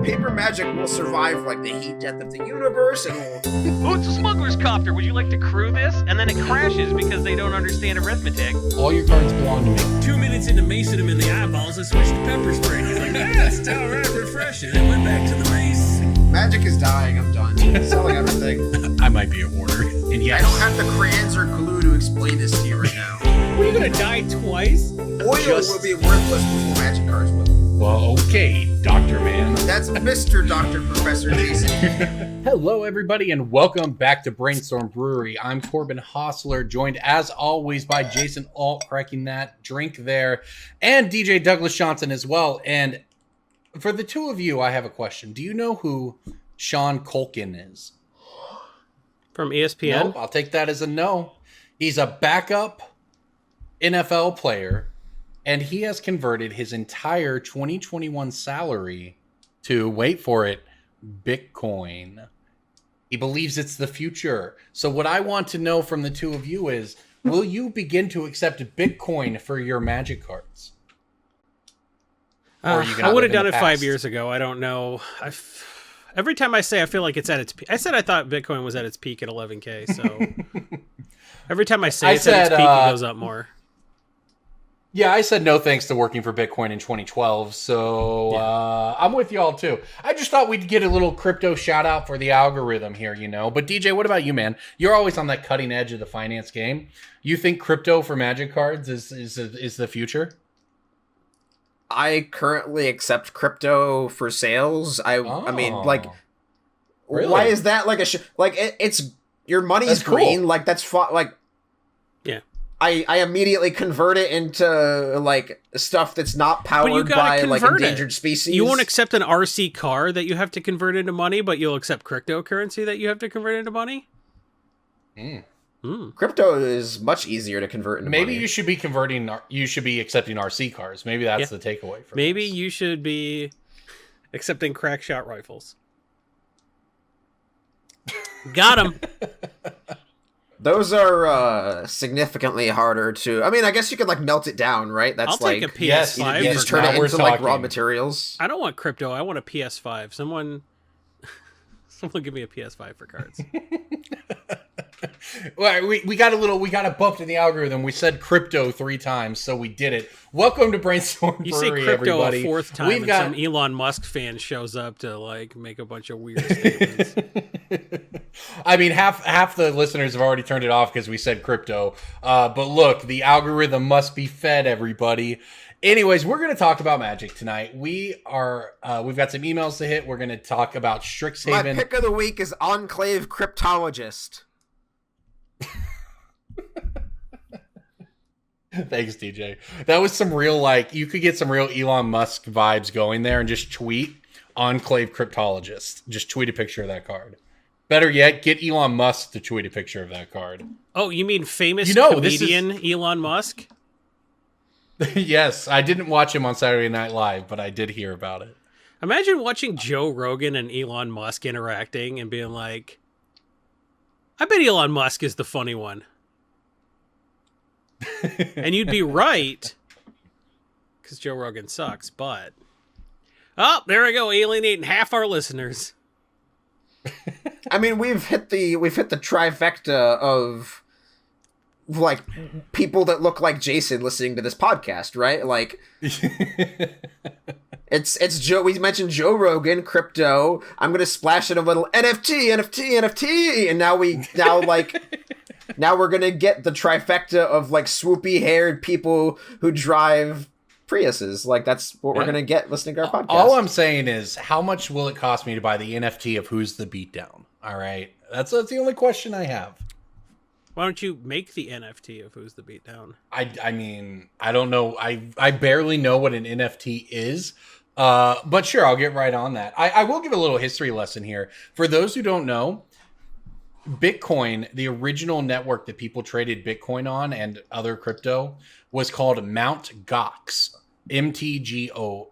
paper magic will survive like the heat death of the universe, and will... Oh, it's a smuggler's copter. Would you like to crew this? And then it crashes because they don't understand arithmetic. All your cards belong to me. 2 minutes into macing him in the eyeballs, I switched to pepper spray. He's like, it's all right, refreshing. And went back to the mace. Magic is dying. I'm done. Selling everything. I might be a hoarder. And yes, I don't have the crayons or glue to explain this to you right now. What, are you gonna die twice? Oil will be worthless before magic cards will. Well, okay, Dr. Man. That's Mr. Dr. Professor Jason. Hello, everybody, and welcome back to Brainstorm Brewery. I'm Corbin Hostler, joined as always by Jason Alt, cracking that drink there, and DJ Douglas Johnson as well. And for the two of you, I have a question. Do you know who Sean Culkin is? From ESPN? Nope, I'll take that as a no. He's a backup NFL player, and he has converted his entire 2021 salary to, wait for it, Bitcoin. He believes it's the future. So what I want to know from the two of you is, will you begin to accept Bitcoin for your Magic cards? I would have done it 5 years ago. I don't know. Every time I say I feel like it's at its peak. I said I thought Bitcoin was at its peak at 11K. So every time I say it's at its peak, it goes up more. Yeah, I said no thanks to working for Bitcoin in 2012, so I'm with y'all too. I just thought we'd get a little crypto shout out for the algorithm here, you know. But DJ, what about you, man? You're always on that cutting edge of the finance game. You think crypto for Magic cards is the future? I currently accept crypto for sales. I mean, like, really? Why is that like it's your money's That's cool. green? Like that's like. Yeah. I immediately convert it into like stuff that's not powered by like endangered species. You won't accept an RC car that you have to convert into money, but you'll accept cryptocurrency that you have to convert into money? Crypto is much easier to convert into money. Maybe you should be accepting RC cars. Maybe that's the takeaway from Maybe this. you should be accepting crack shot rifles. Got him. Those are significantly harder to... I mean, I guess you could like melt it down, right? That's I'll take a PS5. You just turn it into like raw materials. I don't want crypto. I want a PS5. Someone give me a PS5 for cards. Well, we got a bump in the algorithm. We said crypto 3 times, so we did it. Welcome to Brainstorm Brewery, You say crypto everybody. a 4th time, and some Elon Musk fan shows up to like make a bunch of weird statements. I mean, half the listeners have already turned it off because we said crypto. But look, the algorithm must be fed, everybody. Anyways, we're going to talk about Magic tonight. We've got some emails to hit. We're going to talk about Strixhaven. My pick of the week is Enclave Cryptologist. Thanks, DJ. That was some real, like, you could get some real Elon Musk vibes going there and just tweet Enclave Cryptologist. Just tweet a picture of that card. Better yet, get Elon Musk to tweet a picture of that card. Oh, you mean famous comedian Elon Musk? Yes, I didn't watch him on Saturday Night Live, but I did hear about it. Imagine watching Joe Rogan and Elon Musk interacting and being like, I bet Elon Musk is the funny one. And you'd be right, because Joe Rogan sucks, but... Oh, there we go, alienating half our listeners. I mean, we've hit the trifecta of like people that look like Jason listening to this podcast, right? Like it's Joe. We mentioned Joe Rogan, crypto. I'm gonna splash in a little NFT, and now we're gonna get the trifecta of like swoopy haired people who drive Priuses. Like that's what we're gonna get listening to our podcast. All I'm saying is, how much will it cost me to buy the NFT of Who's the Beatdown? All right, that's the only question I have. Why don't you make the NFT of Who's the Beatdown? I mean, I don't know. I barely know what an NFT is. But sure, I'll get right on that. I will give a little history lesson here. For those who don't know, Bitcoin, the original network that people traded Bitcoin on and other crypto, was called Mt. Gox, MTGOX.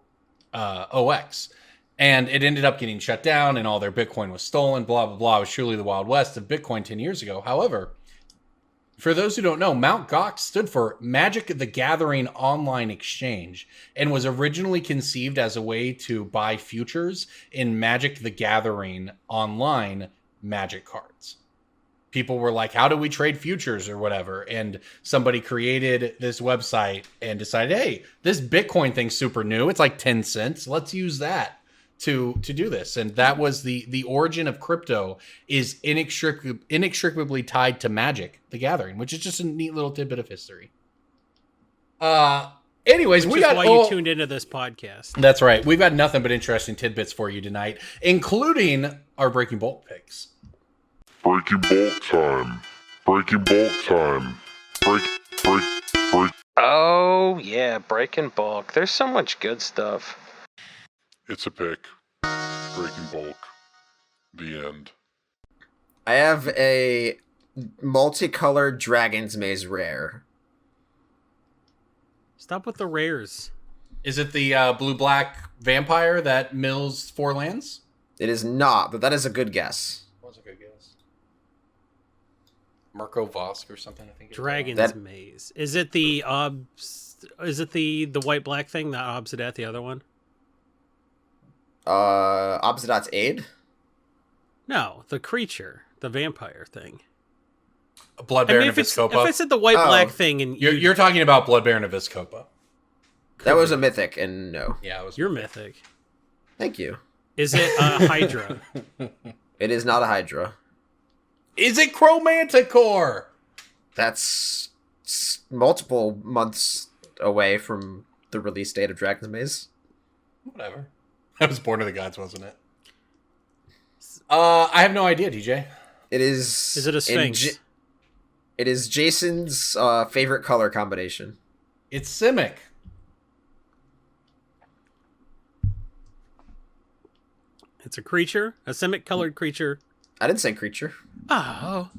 And it ended up getting shut down and all their Bitcoin was stolen, blah, blah, blah. It was truly the Wild West of Bitcoin 10 years ago. However, For those who don't know, Mt. Gox stood for Magic the Gathering Online Exchange and was originally conceived as a way to buy futures in Magic the Gathering Online Magic cards. People were like, how do we trade futures or whatever? And somebody created this website and decided, hey, this Bitcoin thing's super new. It's like 10 cents. Let's use that to do this. And that was the origin of crypto, is inextricably tied to Magic the Gathering, which is just a neat little tidbit of history. Anyways, Which is why you tuned into this podcast. That's right. We've got nothing but interesting tidbits for you tonight, including our Breaking Bulk picks. Breaking bulk time. Breaking bulk time. Break. Oh, yeah, Breaking Bulk. There's so much good stuff. It's a pick. Breaking bulk. The end. I have a multicolored Dragon's Maze rare. Stop with the rares. Is it the blue-black vampire that mills 4 lands? It is not, but that is a good guess. What's a good guess? Marco Vosk or something, I think. Dragon's Maze. Is it the Is it the white black thing? Not Obsidat, the other one. Obsidat's Aid? No, the creature, the vampire thing. Blood Baron of Viscopa. If it's at the white black thing, and you're talking about Blood Baron of Viscopa. That was a mythic, and no. Yeah, it was. You're mythic. Thank you. Is it a Hydra? It is not a Hydra. Is it Chromanticore? That's multiple months away from the release date of Dragon's Maze. Whatever. That was Born of the Gods, wasn't it? I have no idea, DJ. It is. Is it a Sphinx? It is Jason's favorite color combination. It's Simic. It's a creature, a Simic colored creature. I didn't say creature. Oh,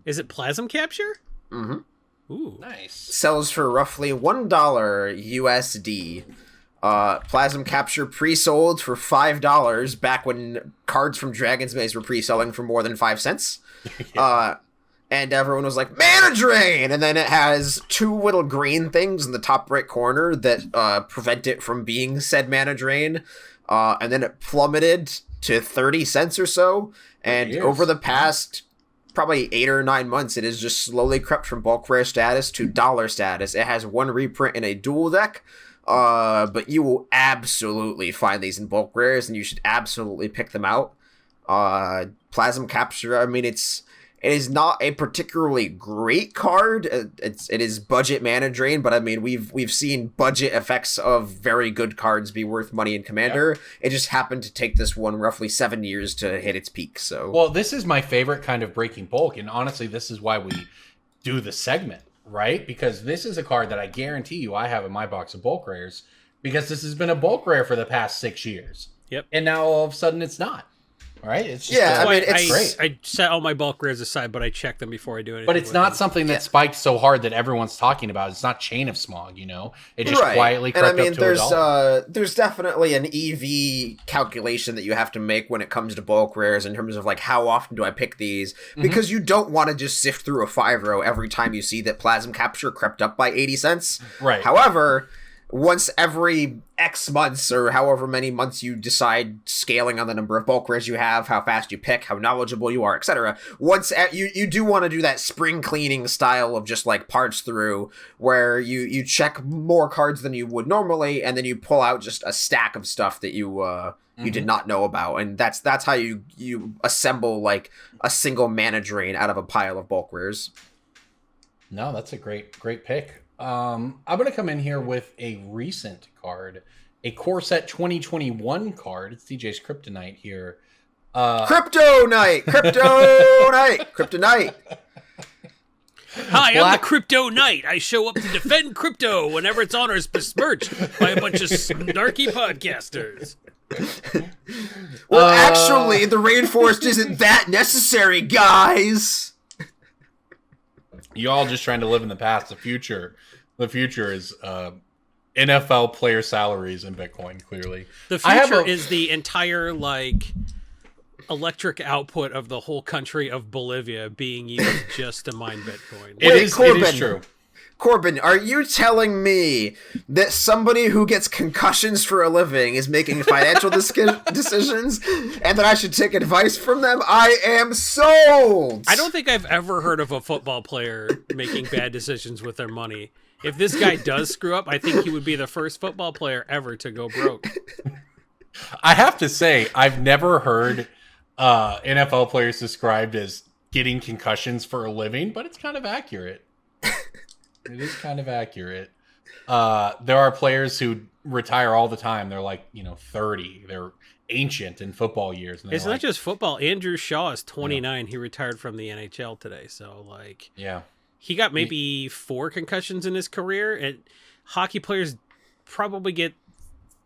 is it Plasm Capture? Mm-hmm. Ooh, Nice. Sells for roughly $1 USD. Plasm Capture pre-sold for $5 back when cards from Dragon's Maze were pre-selling for more than 5 cents. Yeah. And everyone was like, Mana Drain! And then it has 2 little green things in the top right corner that prevent it from being said Mana Drain. And then it plummeted to 30 cents or so. And over the past probably 8 or 9 months, it has just slowly crept from bulk rare status to dollar status. It has 1 reprint in a dual deck. But you will absolutely find these in bulk rares, and you should absolutely pick them out. Plasm Capture, I mean, it is not a particularly great card. It is budget Mana Drain, but I mean, we've seen budget effects of very good cards be worth money in Commander. Yeah. It just happened to take this one roughly 7 years to hit its peak. So, well, this is my favorite kind of breaking bulk, and honestly, this is why we do the segment, right? Because this is a card that I guarantee you I have in my box of bulk rares, because this has been a bulk rare for the past 6 years. Yep. And now all of a sudden it's not. Right? It's just, I mean, it's great. I set all my bulk rares aside, but I check them before I do anything. But it's not something that spiked so hard that everyone's talking about. It's not Chain of Smog, you know? It just quietly crept up to $1. There's definitely an EV calculation that you have to make when it comes to bulk rares in terms of like, how often do I pick these? Because you don't want to just sift through a 5-row every time you see that Plasm Capture crept up by 80 cents. Right. However, once every X months or however many months you decide, scaling on the number of bulk rares you have, how fast you pick, how knowledgeable you are, etc. Once you do want to do that spring cleaning style of just like parts through, where you check more cards than you would normally, and then you pull out just a stack of stuff that you did not know about, and that's how you assemble like a single Mana Drain out of a pile of bulk rares. No, that's a great pick. I'm going to come in here with a recent card, a Core Set 2021 card. It's DJ's Kryptonite here. Kryptonite! Hi, I'm the Crypto Knight. I show up to defend crypto whenever its honor is besmirched by a bunch of snarky podcasters. Well, actually, the rainforest isn't that necessary, guys. You all just trying to live in the past. The future is NFL player salaries in Bitcoin, clearly. The future is the entire, like, electric output of the whole country of Bolivia being used just to mine Bitcoin. It is true. Corbin, are you telling me that somebody who gets concussions for a living is making financial decisions and that I should take advice from them? I am sold! I don't think I've ever heard of a football player making bad decisions with their money. If this guy does screw up, I think he would be the first football player ever to go broke. I have to say, I've never heard NFL players described as getting concussions for a living, but it's kind of accurate. It is kind of accurate. There are players who retire all the time. They're like, 30. They're ancient in football years. And it's not like, just football. Andrew Shaw is 29. Yeah. He retired from the NHL today. So, yeah, he got maybe 4 concussions in his career. And hockey players probably get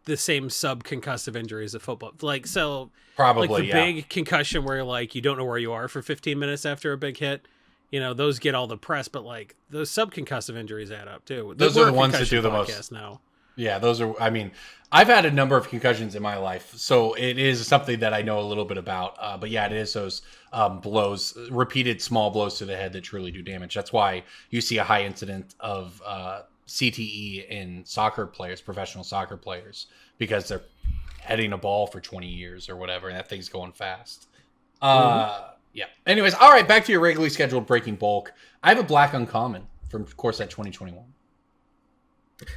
the same subconcussive injuries of football. Probably, the big concussion where you don't know where you are for 15 minutes after a big hit. Those get all the press, but those subconcussive injuries add up too. Those are the ones that do the most now. Yeah, those are. I mean, I've had a number of concussions in my life, so it is something that I know a little bit about. But yeah, it is those blows, repeated small blows to the head that truly do damage. That's why you see a high incident of CTE in soccer players, professional soccer players, because they're heading a ball for 20 years or whatever, and that thing's going fast. Yeah. Anyways, all right, back to your regularly scheduled Breaking Bulk. I have a black uncommon from Corset 2021.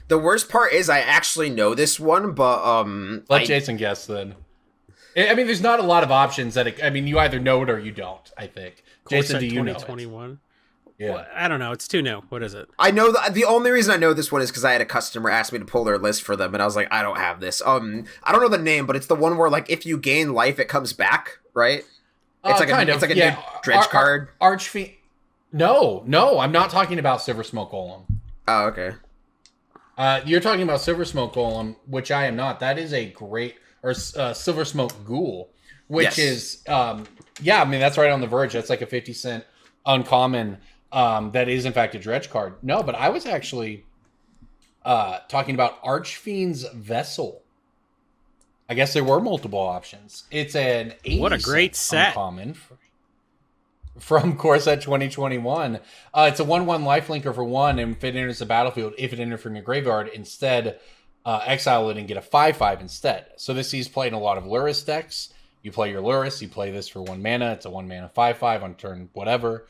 The worst part is I actually know this one, but let Jason guess then. I mean, there's not a lot of options you either know it or you don't, I think. Corset Jason, do you 2021? Know it? Yeah. Well, I don't know. It's too new. What is it? I know the only reason I know this one is because I had a customer ask me to pull their list for them, and I was like, I don't have this. I don't know the name, but it's the one where if you gain life, it comes back, right? It's like a new dredge card. Archfiend. No, I'm not talking about Silver Smoke Golem. Oh, okay. You're talking about Silver Smoke Golem, which I am not. That is a great Silver Smoke Ghoul, which is that's right on the verge. That's like a 50-cent uncommon. That is in fact a dredge card. No, but I was actually talking about Archfiend's Vessel. I guess there were multiple options. It's an 80 what a great set uncommon from Corset 2021. It's a 1/1 lifelinker for 1, and if it enters the battlefield, if it enters from your graveyard, instead exile it and get a 5/5 instead. So this is played in a lot of Lurrus decks. You play your Lurrus, you play this for 1 mana. It's a 1 mana 5/5 on turn whatever.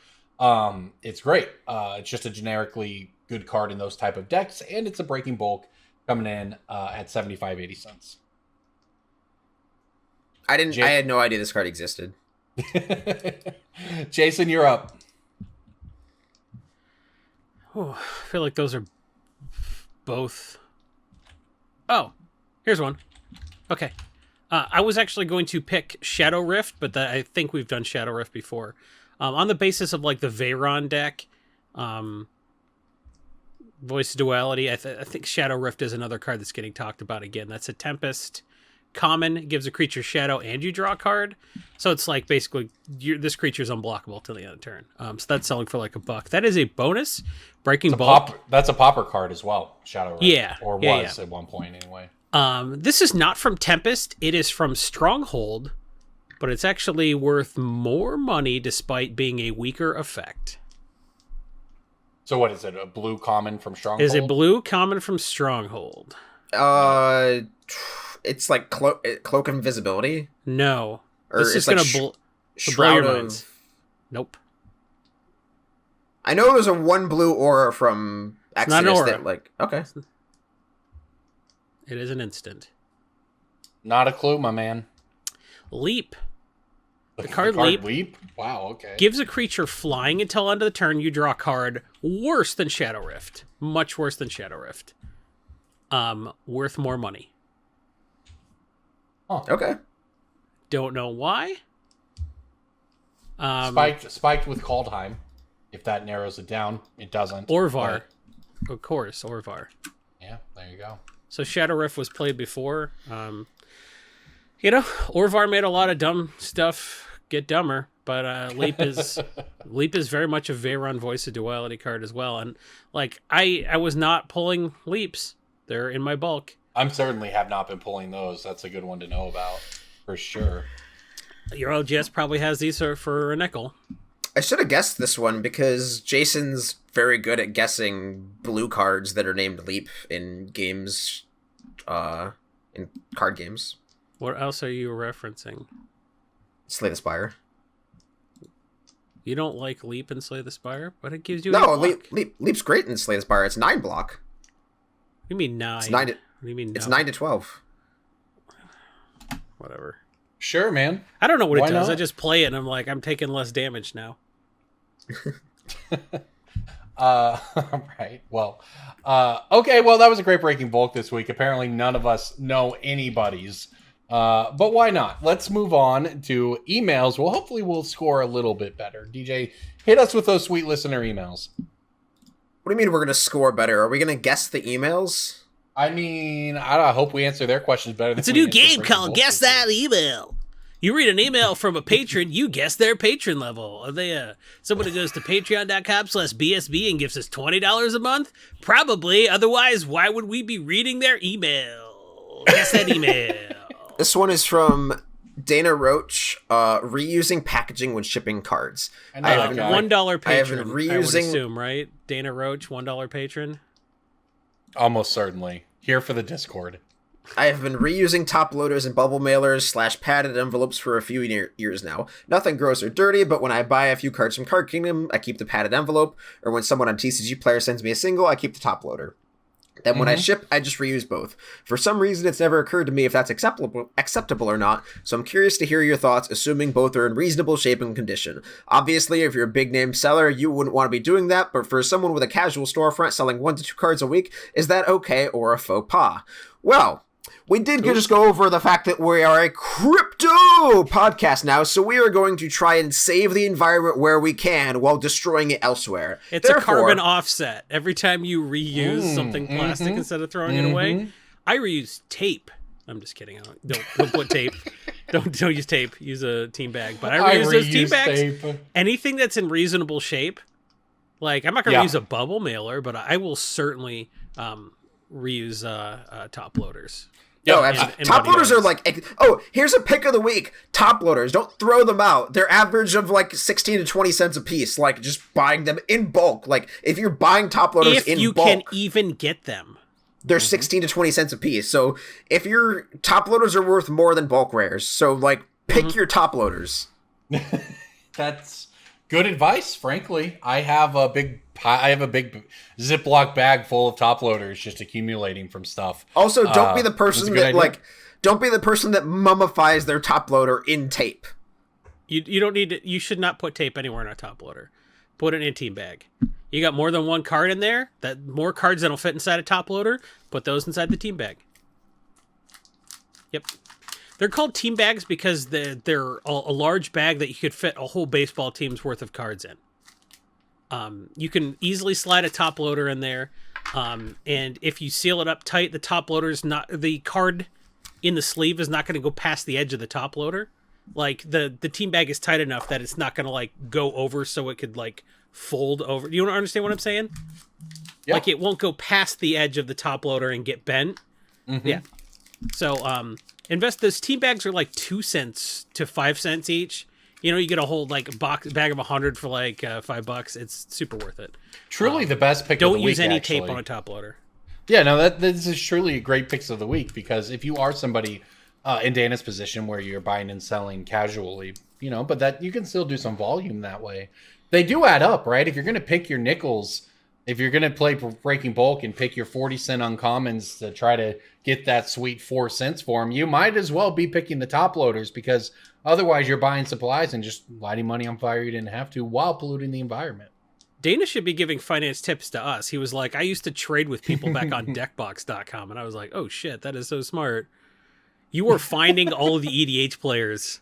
It's great. It's just a generically good card in those type of decks, and it's a Breaking Bulk coming in at 75-80 cents. I had no idea this card existed. Jason, you're up. Oh, I feel like those are both. Oh, here's one. Okay. I was actually going to pick Shadow Rift, but I think we've done Shadow Rift before. On the basis of the Veyron deck, Voice of Duality, I think Shadow Rift is another card that's getting talked about again. That's a Tempest. Common, gives a creature shadow and you draw a card. So it's basically this creature's unblockable till the end of the turn. So that's selling for $1. That is a bonus. Breaking Bulk. That's a popper card as well, Shadow Rift. Yeah. Or was at one point anyway. This is not from Tempest. It is from Stronghold, but it's actually worth more money despite being a weaker effect. So what is it? A blue common from Stronghold? Is a blue common from Stronghold. It's like cloak invisibility. No, or this is gonna blow your minds. Nope. I know there's a 1 blue aura from Exodus. Not an aura. Okay. It is an instant. Not a clue, my man. Leap. The card Leap. Wow. Okay. Gives a creature flying until end of the turn. You draw a card worse than Shadow Rift. Much worse than Shadow Rift. Worth more money. Oh. Okay. Don't know why. Spiked with Kaldheim. If that narrows it down, it doesn't. Orvar. But... Of course, Orvar. Yeah, there you go. So Shadow Rift was played before. Orvar made a lot of dumb stuff get dumber, but Leap is very much a Veyron Voice of Duality card as well. And I was not pulling Leaps. They're in my bulk. I'm certainly have not been pulling those. That's a good one to know about for sure. Your LGS probably has these for a nickel. I should have guessed this one because Jason's very good at guessing blue cards that are named Leap in games, in card games. What else are you referencing? Slay the Spire. You don't like Leap and Slay the Spire, but it gives you No, 8 block. Leap's great in Slay the Spire. It's 9 block. You mean 9? It's 9 to, What do you mean? it's no? 9 to 12. Whatever. Sure, man. I don't know what Why it does. not? I just play it and I'm like, I'm taking less damage now. Right. Well, okay. Well, that was a great breaking bulk this week. Apparently, none of us know anybody's. But why not? Let's move on to emails. Well, hopefully, we'll score a little bit better. DJ, hit us with those sweet listener emails. What do you mean we're going to score better? Are we going to guess the emails? I mean, I hope we answer their questions better. It's a new game called Guess That Email. You read an email from a patron, you guess their patron level. Are they someone who goes to patreon.com/BSB and gives us $20 a month? Probably. Otherwise, why would we be reading their email? Guess that email. This one is from Dana Roach, reusing packaging when shipping cards. I know that guy. $1 I have patron, been I would reusing- assume, right? Dana Roach, $1 patron. Almost certainly. Here for the Discord. I have been reusing top loaders and bubble mailers / padded envelopes for a few years now. Nothing gross or dirty, but when I buy a few cards from Card Kingdom, I keep the padded envelope, or when someone on TCG Player sends me a single, I keep the top loader. Then when I ship, I just reuse both. For some reason, it's never occurred to me if that's acceptable or not, so I'm curious to hear your thoughts, assuming both are in reasonable shape and condition. Obviously, if you're a big-name seller, you wouldn't want to be doing that, but for someone with a casual storefront selling 1 to 2 cards a week, is that okay or a faux pas? Well, we did just go over the fact that we are a crypto podcast now, so we are going to try and save the environment where we can while destroying it elsewhere. It's a carbon offset. Every time you reuse something plastic instead of throwing it away, I reuse tape. I'm just kidding. Don't put tape. Don't use tape. Use a team bag. But I reuse those team bags. Tape. Anything that's in reasonable shape. Like, I'm not going to use a bubble mailer, but I will certainly reuse top loaders. No, and top money loaders are bags. like, oh, here's a pick of the week. Top loaders, don't throw them out. They're average of like 16 to 20 cents a piece. Like, just buying them in bulk. Like, if you're buying top loaders if in you bulk, can even get them. they're 16 to 20 cents a piece. So if your top loaders are worth more than bulk rares, so like, pick your top loaders. That's good advice, frankly. I have a big Ziploc bag full of top loaders just accumulating from stuff. Also, don't be the that's a person good that idea. don't be the person that mummifies their top loader in tape. You don't need to, you should not put tape anywhere in a top loader. Put it in a team bag. You got more than one card in there, that more cards that'll fit inside a top loader, put those inside the team bag. Yep. They're called team bags because they're a large bag that you could fit a whole baseball team's worth of cards in. You can easily slide a top loader in there. And if you seal it up tight, the card in the sleeve is not going to go past the edge of the top loader. Like the team bag is tight enough that it's not going to like go over so it could like fold over. You don't understand what I'm saying? Yeah. Like it won't go past the edge of the top loader and get bent. Yeah. So, those team bags are like 2 cents to 5 cents each. You know, you get a whole like bag of 100 for like $5. It's super worth it. Truly the best pick of Don't the week, use any actually. tape on a top loader. Yeah, no, this is truly a great picks of the week because if you are somebody in Dana's position where you're buying and selling casually, you know, but that you can still do some volume that way. They do add up, right? If you're going to pick your nickels, if you're going to play Breaking Bulk and pick your 40-cent uncommons to try to get that sweet 4 cents for them, you might as well be picking the top loaders because otherwise you're buying supplies and just lighting money on fire you didn't have to while polluting the environment. Dana should be giving finance tips to us. He was like, I used to trade with people back on deckbox.com. And I was like, oh shit, that is so smart. You were finding all of the EDH players,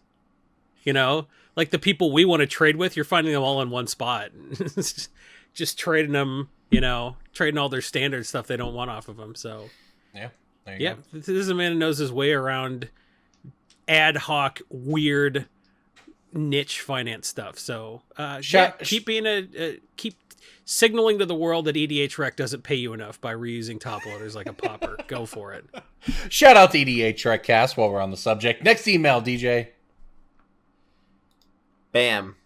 you know, like the people we want to trade with, you're finding them all in one spot. Just trading them, you know, trading all their standard stuff they don't want off of them. So Yeah. There you go. this is a man who knows his way around ad hoc, weird, niche finance stuff. So keep signaling to the world that EDH Rec doesn't pay you enough by reusing top loaders like a popper. Go for it. Shout out to EDH Trekcast while we're on the subject. Next email, DJ. Bam.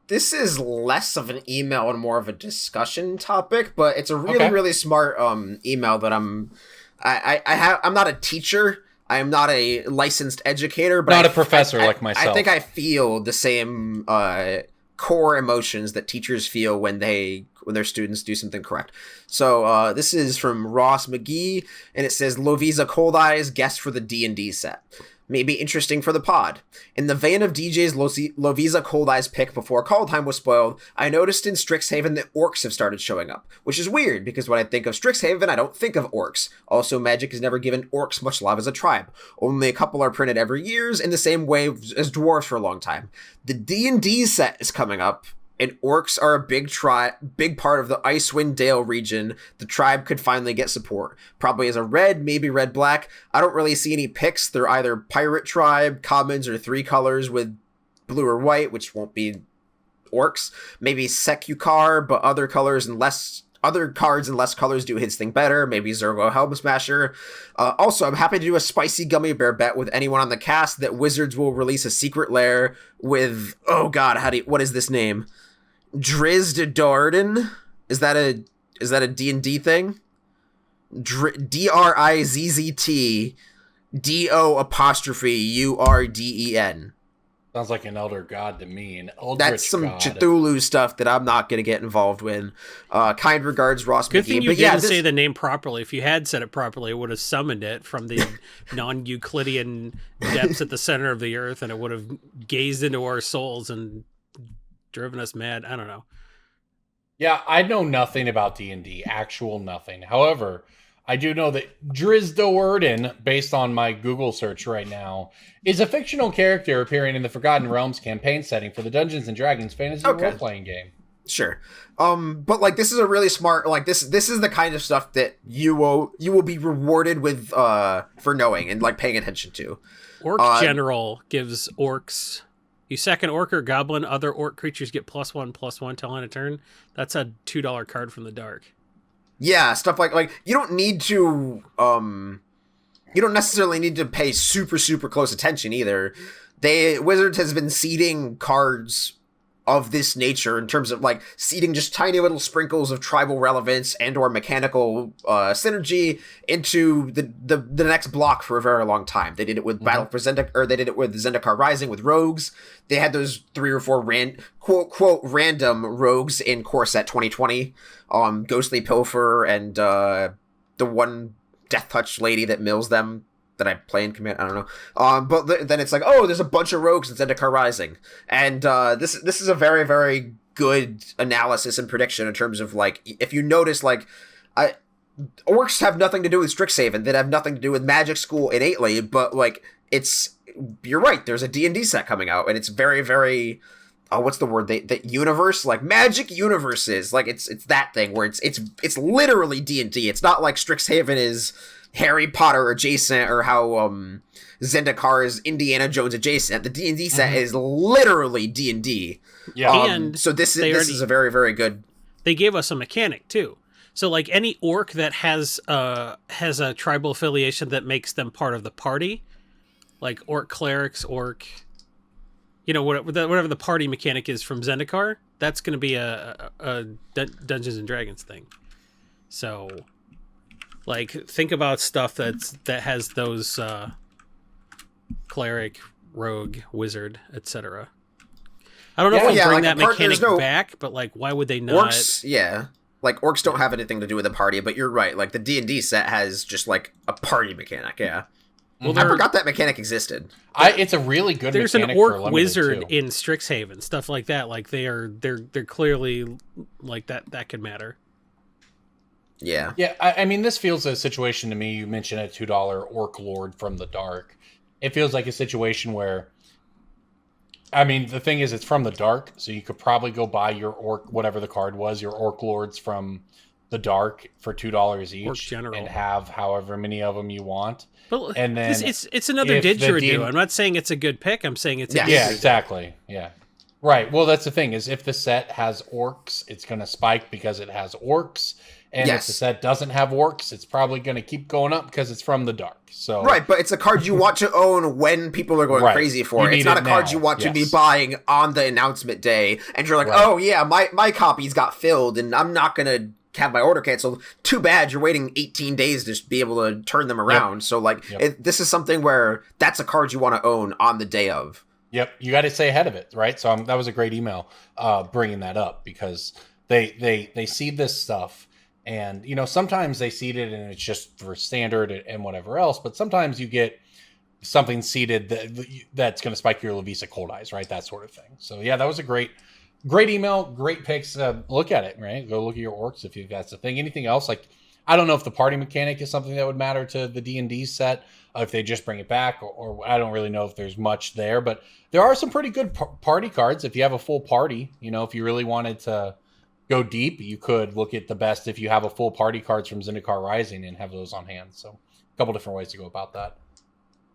This is less of an email and more of a discussion topic, but it's a really, really smart email that I'm not a teacher. I am not a licensed educator, but not a professor like myself. I think I feel the same core emotions that teachers feel when their students do something correct. So this is from Ross McGee, and it says, Lovisa Cold Eyes, guest for the D&D set. May be interesting for the pod. In the vein of DJ's Lovisa Cold Eyes pick before call time was spoiled, I noticed in Strixhaven that orcs have started showing up, which is weird because when I think of Strixhaven, I don't think of orcs. Also, Magic has never given orcs much love as a tribe. Only a couple are printed every year in the same way as dwarves for a long time. The D&D set is coming up, and orcs are a big part of the Icewind Dale region. The tribe could finally get support. Probably as a red, maybe red-black. I don't really see any picks. They're either pirate tribe, commons, or 3 colors with blue or white, which won't be orcs. Maybe Sekukar, but other cards and less colors do his thing better. Maybe Zergo Helm Smasher. Also, I'm happy to do a spicy gummy bear bet with anyone on the cast that Wizards will release a secret lair with, oh god, what is this name? Drizzt Do'Urden? Is that a D&D thing? DRIZZT DO'Urden. Sounds like an elder god to me. An eldritch That's some god. Cthulhu stuff that I'm not going to get involved with. Kind regards, Ross Good McGee. thing you But didn't say the name properly. If you had said it properly, it would have summoned it from the non-Euclidean depths at the center of the earth, and it would have gazed into our souls and driven us mad. I don't know. Yeah, I know nothing about D&D, actual nothing. However, I do know that Drizzt Do'Urden, based on my Google search right now, is a fictional character appearing in the Forgotten Realms campaign setting for the Dungeons & Dragons fantasy role-playing game. Sure. But like this is a really smart, like this is the kind of stuff that you will be rewarded with for knowing and like paying attention to. Orc General gives orcs, you sack an orc or goblin, other orc creatures get +1/+1 till end of turn. That's a $2 card from the dark. Yeah, stuff like you don't need to you don't necessarily need to pay super close attention either. Wizards has been seeding cards of this nature in terms of like seeding just tiny little sprinkles of tribal relevance and or mechanical synergy into the next block for a very long time. They did it with Battle for Zendikar, or they did it with Zendikar Rising with rogues. They had those 3 or 4 quote random rogues in core set 2020. Ghostly Pilfer and the one Death Touch lady that mills them that I play in command. I don't know. But then it's like, oh, there's a bunch of rogues in Zendikar Rising, and this is a very, very good analysis and prediction in terms of like, if you notice, like, orcs have nothing to do with Strixhaven. That have nothing to do with Magic School innately, but like you're right. There's a D&D set coming out, and it's very, very. What's the word? That universe, like Magic universes, like it's that thing where it's literally D&D. It's not like Strixhaven is Harry Potter adjacent, or how Zendikar is Indiana Jones adjacent. The D&D set is literally D&D. Yeah. And so this is a very, very good. They gave us a mechanic too. So like any orc that has a tribal affiliation that makes them part of the party, like orc clerics, whatever the party mechanic is from Zendikar, that's going to be a Dungeons and Dragons thing. So, like, think about stuff that has those cleric, rogue, wizard, etc. I don't know if I'll bring that mechanic back, but like, why would they not? Orcs, yeah. Like, orcs don't have anything to do with the party, but you're right. Like, the D&D set has just, like, a party mechanic, yeah. Well, I forgot that mechanic existed. It's a really good there's mechanic. There's an orc for wizard too. in Strixhaven, stuff like that. Like, they're clearly, like, that could matter. Yeah. Yeah, I mean, this feels a situation to me. You mentioned a $2 Orc Lord from the Dark. It feels like a situation where, I mean, the thing is, it's from the Dark, so you could probably go buy your Orc, whatever the card was, your Orc Lords from the Dark for $2 each, Orc General, and have however many of them you want. But and then it's another didgeridoo. I'm not saying it's a good pick. I'm saying it's exactly. Yeah. Right. Well, that's the thing is if the set has orcs, it's going to spike because it has orcs. And if the set doesn't have orcs, it's probably going to keep going up because it's from the dark. So right, but it's a card you want to own when people are going crazy for it. It's not a card you want to be buying on the announcement day, and you're like, oh yeah, my copies got filled, and I'm not going to have my order canceled. Too bad, you're waiting 18 days to be able to turn them around. So like, this is something where that's a card you want to own on the day of. Yep, you got to stay ahead of it, right? So that was a great email bringing that up, because they see this stuff. And, you know, sometimes they seed it and it's just for standard and whatever else. But sometimes you get something seeded that's going to spike your Lavisa Cold Eyes, right? That sort of thing. So, yeah, that was a great email. Great picks. Look at it, right? Go look at your orcs if that's the thing. Anything else? Like, I don't know if the party mechanic is something that would matter to the D&D set, if they just bring it back, or I don't really know if there's much there. But there are some pretty good party cards if you have a full party. You know, if you really wanted to go deep, you could look at the best if you have a full party cards from Zendikar Rising and have those on hand. So a couple different ways to go about that.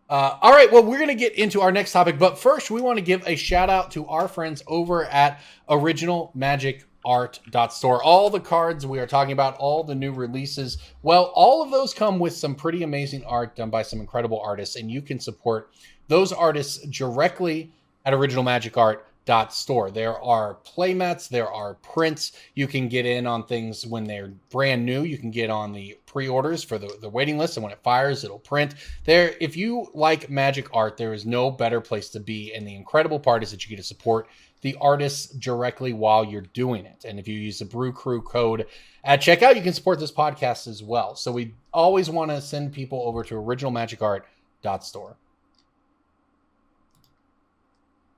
All right, well, we're going to get into our next topic, but first we want to give a shout out to our friends over at Original Magic Art.store. All the cards we are talking about, all the new releases, well, all of those come with some pretty amazing art done by some incredible artists, and you can support those artists directly at Original Magic Art.store. There are playmats, there are prints. You can get in on things when they're brand new. You can get on the pre-orders for the waiting list, and when it fires, it'll print. There, if you like magic art, there is no better place to be, and the incredible part is that you get to support the artists directly while you're doing it. And if you use the Brew Crew code at checkout, you can support this podcast as well. So we always want to send people over to originalmagicart.store.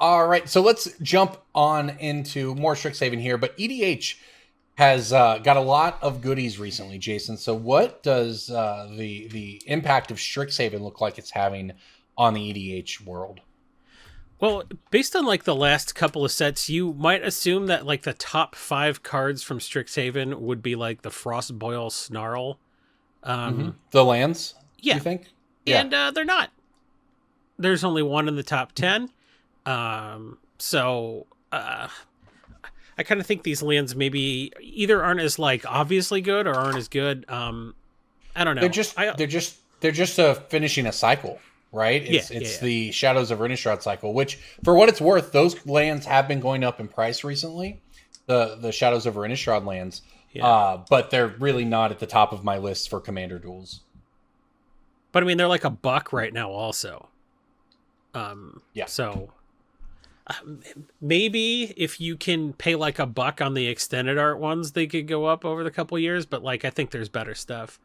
All right, so let's jump on into more Strixhaven here. But EDH has got a lot of goodies recently, Jason. So what does the impact of Strixhaven look like it's having on the EDH world? Well, based on like the last couple of sets, you might assume that like the top 5 cards from Strixhaven would be like the Frostboil Snarl. The lands, yeah. You think? And they're not. There's only one in the top 10. So I kind of think these lands maybe either aren't as like obviously good or aren't as good. I don't know. They're just finishing a cycle, right? It's the Shadows of Innistrad cycle, which for what it's worth, those lands have been going up in price recently. The Shadows of Innistrad lands, but they're really not at the top of my list for Commander duels. But I mean, they're like $1 right now, also. So. Maybe if you can pay like $1 on the extended art ones, they could go up over the couple years. But like, I think there's better stuff.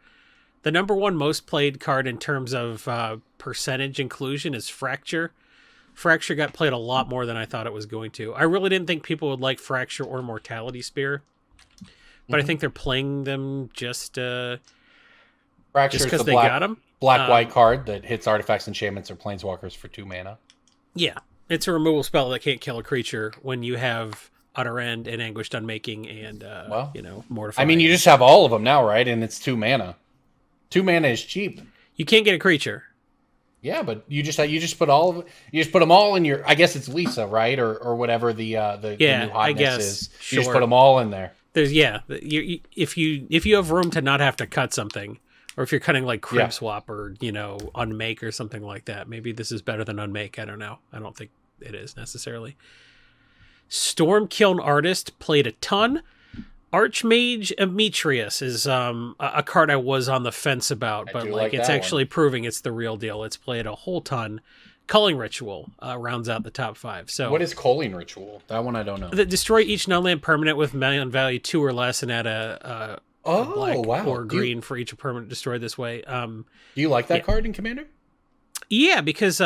The number 1 most played card in terms of percentage inclusion is Fracture. Fracture got played a lot more than I thought it was going to. I really didn't think people would like Fracture or Mortality Spear, but I think they're playing them just because they got them. Black-white card that hits artifacts, enchantments, or planeswalkers for 2 mana. Yeah. It's a removal spell that can't kill a creature when you have Utter End and Anguished Unmaking and, Mortify. I mean, you just have all of them now, right? And it's 2 mana. 2 mana is cheap. You can't get a creature. Yeah, but you just put all of it. You just put them all in your. I guess it's Lisa, right, or whatever the new hotness is. You just put them all in there. If you have room to not have to cut something, or if you're cutting like Crib Swap or Unmake or something like that, maybe this is better than Unmake. I don't know. I don't think it is necessarily. Stormkiln Artist played a ton. Archmage Emetrius is a card I was on the fence about, but like it's actually proving it's the real deal. It's played a whole ton. Culling Ritual rounds out the top 5. So what is Culling Ritual? That one I don't know. Destroy each non-land permanent with mana value 2 or less, and add a black or green for each permanent destroyed this way. Do you like that card in Commander? Yeah, because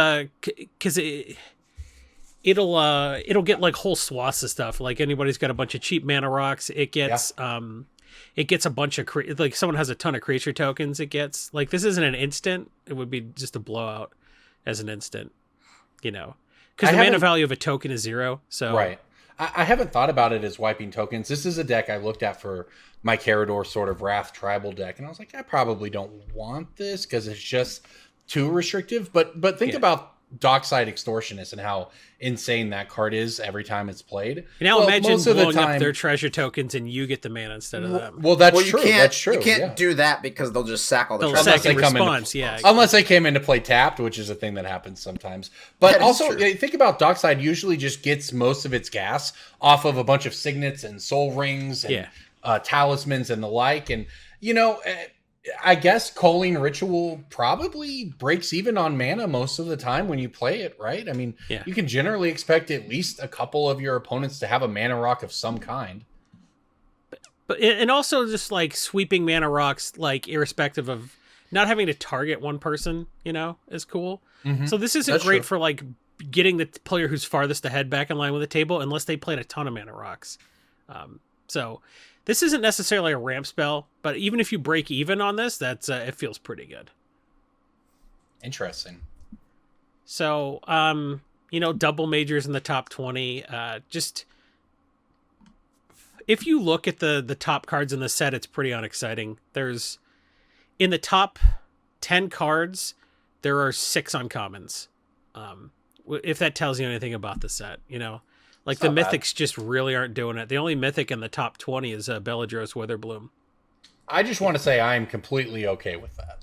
it'll get like whole swaths of stuff. Like anybody's got a bunch of cheap mana rocks, it gets a bunch of like someone has a ton of creature tokens. It gets like this isn't an instant. It would be just a blowout as an instant, because the mana value of a token is 0. So right. I haven't thought about it as wiping tokens. This is a deck I looked at for my Carador sort of Wrath tribal deck, and I was like, I probably don't want this because it's just too restrictive. But think about Dockside Extortionist and how insane that card is every time it's played. Now imagine most of the blowing up time, their treasure tokens and you get the mana instead of them. well, that's Well, you true. can't, That's true. You can't yeah. do that because they'll just sack all the They'll treasure. sack in come response, into, unless they came in to play tapped, which is a thing that happens sometimes. But That is also, true. think about Dockside usually just gets most of its gas off of a bunch of signets and soul rings and talismans and the like. And, I guess Choline Ritual probably breaks even on mana most of the time when you play it, right? I mean, you can generally expect at least a couple of your opponents to have a mana rock of some kind. But and also just like sweeping mana rocks, like irrespective of not having to target one person, is cool. Mm-hmm. So this isn't great for like getting the player who's farthest ahead back in line with the table unless they played a ton of mana rocks. So this isn't necessarily a ramp spell, but even if you break even on this, that's it feels pretty good. Interesting. So, double majors in the top 20. Just if you look at the top cards in the set, it's pretty unexciting. There's in the top 10 cards, there are 6 uncommons. If that tells you anything about the set, Like, the mythics just really aren't doing it. The only mythic in the top 20 is Beladros Witherbloom. I just want to say I am completely okay with that.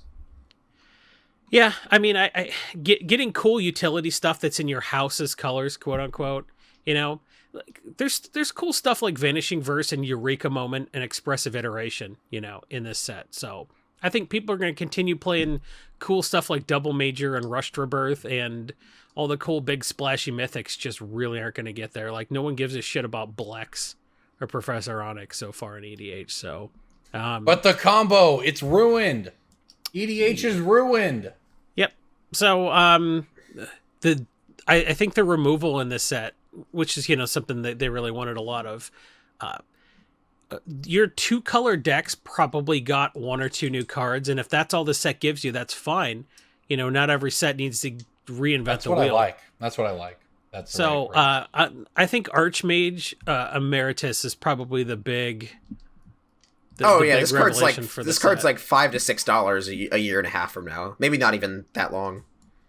Yeah, I mean, I getting cool utility stuff that's in your house's colors, quote unquote. Like, there's cool stuff like Vanishing Verse and Eureka Moment and Expressive Iteration, in this set. So I think people are going to continue playing cool stuff like Double Major and Rushed Rebirth, and all the cool big splashy mythics just really aren't going to get there. Like, no one gives a shit about Blex or Professor Onyx so far in EDH. So, but the combo, it's ruined. EDH is ruined. Yep. So, I think the removal in this set, which is something that they really wanted a lot of. Your 2-color decks probably got 1 or 2 new cards, and if that's all the set gives you, that's fine. Not every set needs to reinvent the wheel. That's what I like. That's so. I think Archmage Emeritus is probably the big. This card's like for this card's like $5 to $6 a year and a half from now. Maybe not even that long.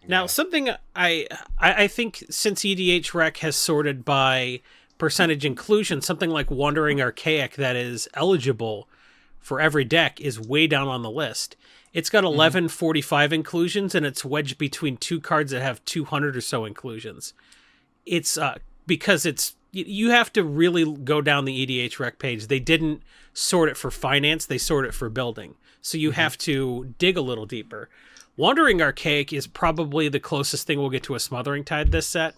Now, something I think since EDH Rec has sorted by percentage inclusion, something like Wandering Archaic that is eligible for every deck is way down on the list. It's got 1145 inclusions, and it's wedged between 2 cards that have 200 or so inclusions. It's because you have to really go down the EDH Rec page. They didn't sort it for finance, they sort it for building. So you have to dig a little deeper. Wandering Archaic is probably the closest thing we'll get to a Smothering Tide this set.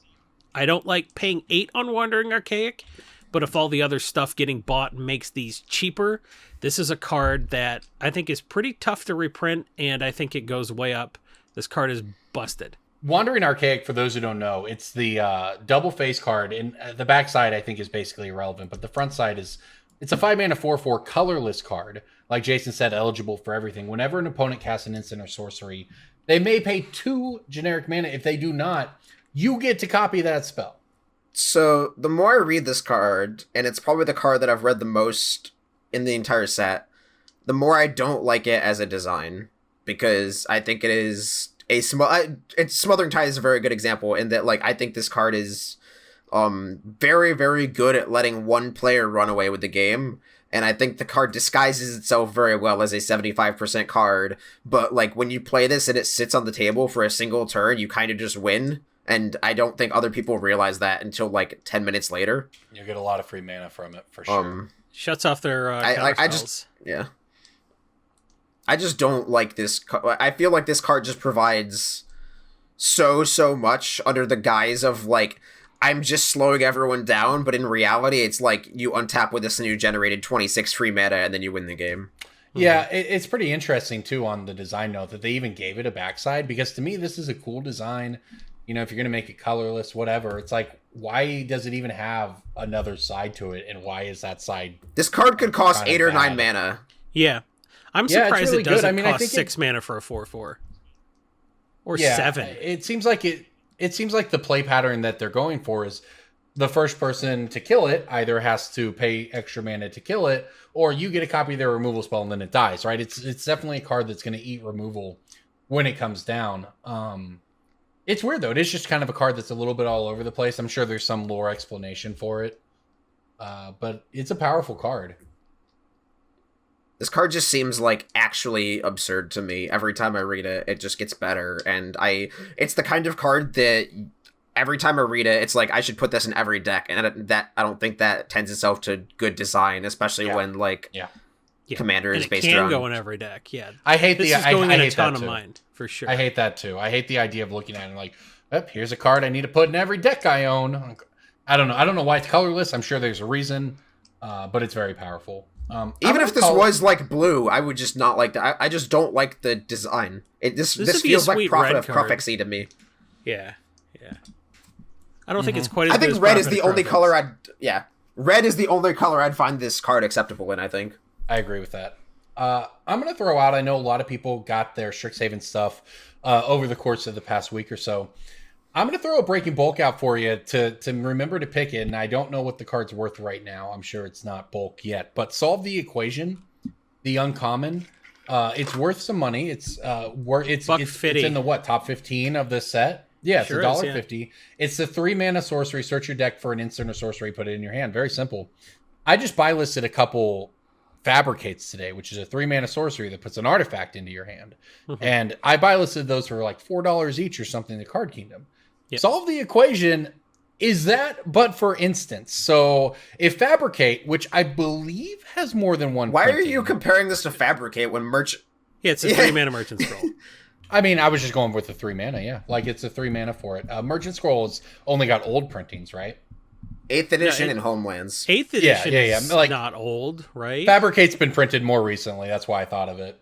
I don't like paying 8 on Wandering Archaic, but if all the other stuff getting bought makes these cheaper, this is a card that I think is pretty tough to reprint, and I think it goes way up. This card is busted. Wandering Archaic, for those who don't know, it's the double face card, and the back side I think is basically irrelevant, but the front side it's a 5-mana 4/4 colorless card. Like Jason said, eligible for everything. Whenever an opponent casts an instant or sorcery, they may pay 2 generic mana. If they do not, you get to copy that spell. So the more I read this card, and it's probably the card that I've read the most in the entire set, the more I don't like it as a design, because I think it is Smothering Tide is a very good example in that, like, I think this card is very, very good at letting one player run away with the game. And I think the card disguises itself very well as a 75% card. But, like, when you play this and it sits on the table for a single turn, you kind of just win. And I don't think other people realize that until, like, 10 minutes later. You get a lot of free mana from it, for sure. Shuts off their I just don't like this. I feel like this card just provides so much under the guise of, like, I'm just slowing everyone down, but in reality, it's like you untap with this and you generated 26 free mana, and then you win the game. Yeah, it's pretty interesting, too, on the design note, that they even gave it a backside, because to me, this is a cool design. If you're going to make it colorless, whatever, it's like, why does it even have another side to it, and why is that side... This card could cost 8 or 9 mana. Yeah. I'm surprised really it doesn't good. cost 6 mana for a 4/4. Or 7. It seems like the play pattern that they're going for is the first person to kill it either has to pay extra mana to kill it, or you get a copy of their removal spell and then it dies, right? It's definitely a card that's going to eat removal when it comes down. It's weird though. It is just kind of a card that's a little bit all over the place. I'm sure there's some lore explanation for it, but it's a powerful card. This card just seems like actually absurd to me. Every time I read it, it just gets better, and it's the kind of card that every time I read it, it's like I should put this in every deck, and that I don't think that tends itself to good design, especially when Commander is based around. It can go in every deck. Yeah, I hate this the is going I in a hate ton that of too. mind for sure. I hate that too. I hate the idea of looking at it and like, here's a card I need to put in every deck I own. I don't know. I don't know why it's colorless. I'm sure there's a reason, but it's very powerful. Even if this was like blue, I would just not like that. I just don't like the design. This feels like Prophet of Prophecy to me. Yeah. I don't think it's quite as I good think as red is Prophet the of only Prophets. color red is the only color I'd find this card acceptable in, I think. I agree with that. I'm going to throw out, I know a lot of people got their Strixhaven stuff over the course of the past week or so. I'm going to throw a Breaking Bulk out for you to remember to pick it, and I don't know what the card's worth right now. I'm sure it's not bulk yet, but Solve the Equation, the uncommon, it's worth some money. It's in the top 15 of the set. Yeah, it's $1.50. Yeah. It's the 3-mana sorcery. Search your deck for an instant or sorcery, put it in your hand. Very simple. I just buy listed a couple Fabricates today, which is a 3-mana sorcery that puts an artifact into your hand. And I buy listed those for like $4 each or something in the Card Kingdom. Yep. Solve the Equation is that, but for instance. So if Fabricate, which I believe has more than one. Why are you comparing this to Fabricate when merch? Yeah, it's a 3-mana Merchant Scroll. I mean, I was just going with the 3 mana. Yeah, like it's a 3 mana for it. Merchant Scrolls only got old printings, right? 8th edition and Homelands. 8th edition is like, not old, right? Fabricate's been printed more recently. That's why I thought of it.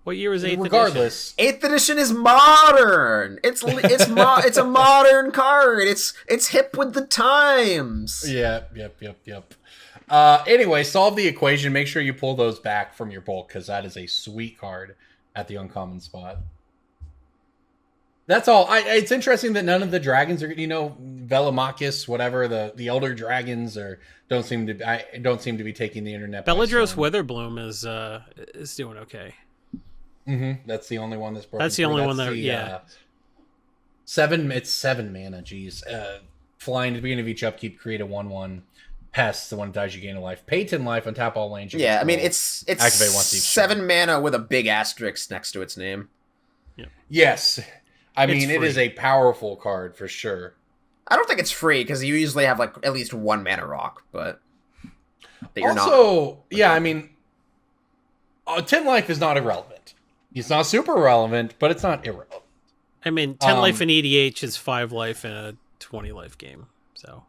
What year was 8th Regardless, edition? 8th edition is modern. It's a modern card. It's hip with the times. Yep. Anyway, Solve the Equation. Make sure you pull those back from your bulk because that is a sweet card at the uncommon spot. That's all. It's interesting that none of the dragons are, Velomachus, whatever the elder dragons don't seem to be taking the internet. Belladros Witherbloom is doing okay. That's the only one that's broken. That's the only one that 7. It's 7 mana. Geez, flying at the beginning of each upkeep, create a 1/1. Pest. The one that dies, you gain a life. Payton life, untap all lanes. Yeah, I mean it's activate once each 7 mana with a big asterisk next to its name. Yep. Yes. I mean, it is a powerful card for sure. I don't think it's free because you usually have like at least 1 mana rock, but you're not. Yeah, I mean, 10 life is not irrelevant. It's not super relevant, but it's not irrelevant. I mean, 10 life in EDH is 5 life in a 20 life game. So,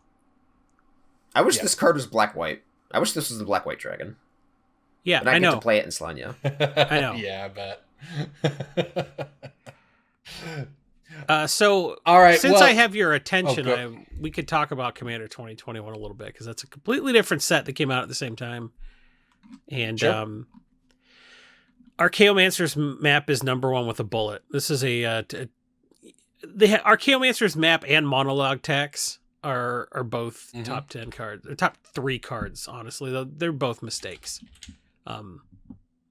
I wish this card was black-white. I wish this was the black-white dragon. Yeah, and I get to play it in Slanya. I know. Yeah, I bet. So, all right. Since I have your attention, we could talk about Commander 2021 a little bit because that's a completely different set that came out at the same time. And Archaeomancer's map is #1 with a bullet. This is Archaeomancer's map and Monologue Tax are both top 10 cards, or top 3 cards. Honestly, they're both mistakes.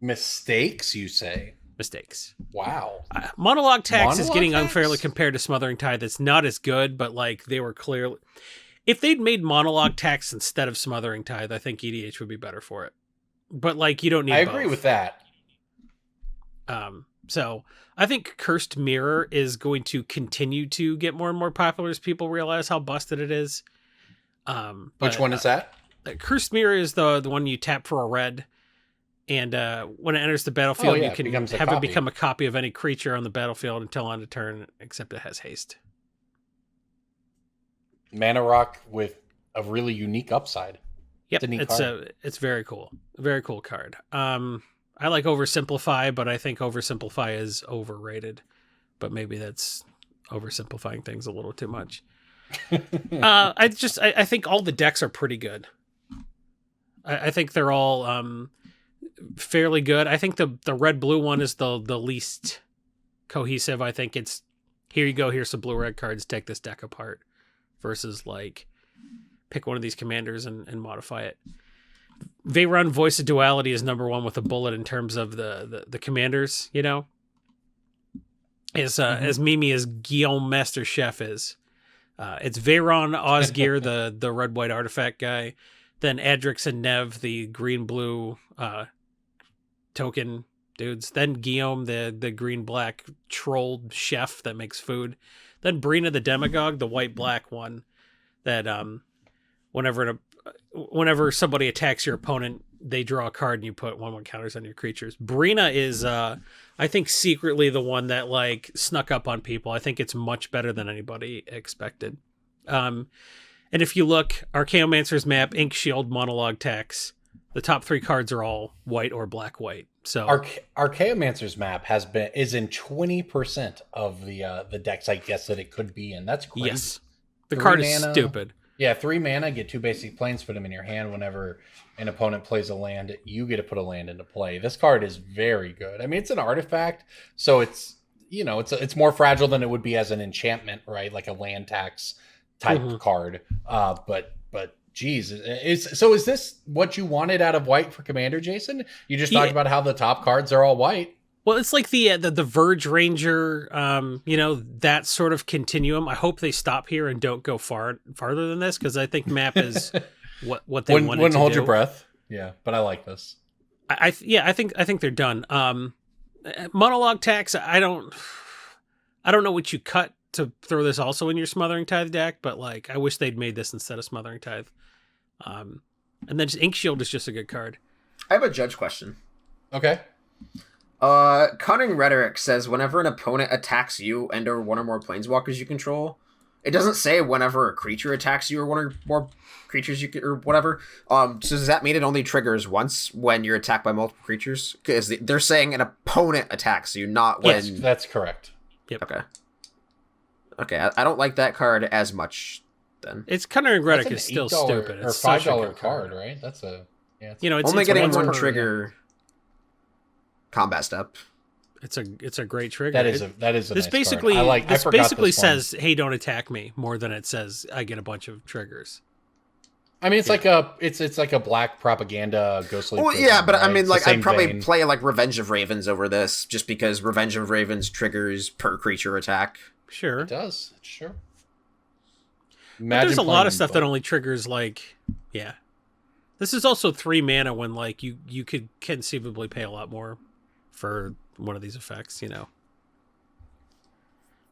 Mistakes, you say? Mistakes. Wow. Monologue Tax is getting unfairly compared to Smothering Tide. That's not as good, but like they were clearly. If they'd made Monologue Tax instead of Smothering Tide, I think EDH would be better for it. But like you don't need. I agree with that. So I think Cursed Mirror is going to continue to get more and more popular as people realize how busted it is. Which one is that? Cursed Mirror is the one you tap for a red. And when it enters the battlefield, you can have it become a copy of any creature on the battlefield until end of turn, except it has haste. Mana rock with a really unique upside. Yep, it's very cool. A very cool card. I like Oversimplify, but I think Oversimplify is overrated. But maybe that's oversimplifying things a little too much. I think all the decks are pretty good. I think they're all fairly good. I think the red-blue one is the least cohesive. I think it's, here you go, here's some blue-red cards, take this deck apart, versus like pick one of these commanders and modify it. Veyron Voice of Duality is #1 with a bullet in terms of the commanders, as Mimi as Guillaume Master Chef is. It's Veyron Osgear, the red-white artifact guy. Then Adrix and Nev, the green-blue token dudes. Then Guillaume, the green-black troll chef that makes food. Then Brina, the demagogue, the white-black one that whenever somebody attacks your opponent, they draw a card and you put 1/1 counters on your creatures. Brina is, I think, secretly the one that like snuck up on people. I think it's much better than anybody expected. And if you look, Archaeomancer's map, Ink Shield, Monologue Tax, the top 3 cards are all white or black-white. So Archaeomancer's map is in 20% of the decks I guess that it could be in. That's crazy. Yes, the card is stupid. Yeah, 3 mana, get 2 basic planes, put them in your hand. Whenever an opponent plays a land, you get to put a land into play. This card is very good. I mean, it's an artifact, so it's it's more fragile than it would be as an enchantment, right? Like a land tax type card. But geez, is this what you wanted out of white for Commander, Jason? You just talked about how the top cards are all white. Well, it's like the Verge Ranger, that sort of continuum. I hope they stop here and don't go farther than this, because I think map is what they wanted to do. Wouldn't hold your breath. Yeah, but I like this. I think they're done. Monologue Tax. I don't know what you cut to throw this also in your Smothering Tithe deck, but like I wish they'd made this instead of Smothering Tithe. And then just Ink Shield is just a good card. I have a judge question. Okay. Cunning Rhetoric says whenever an opponent attacks you and or one or more planeswalkers you control, it doesn't say whenever a creature attacks you or one or more creatures or whatever. So does that mean it only triggers once when you're attacked by multiple creatures? Because they're saying an opponent attacks you, not when. Yes, that's correct. Yep. Okay. I don't like that card as much. Then it's Cunning Rhetoric is still stupid. It's or $5 card, right? That's a it's only it's getting one trigger. Combat step. It's a great trigger. That is a this nice basically card. this basically says, "Hey, don't attack me," more than it says I get a bunch of triggers. I mean, it's like a black propaganda ghostly. Well, prison, yeah, but right? I mean, like I'd probably vein. play like Revenge of Ravens over this, just because Revenge of Ravens triggers per creature attack. Sure, it does. Sure. There's a lot of stuff that only triggers like, yeah. This is also 3 mana when like you could conceivably pay a lot more for one of these effects,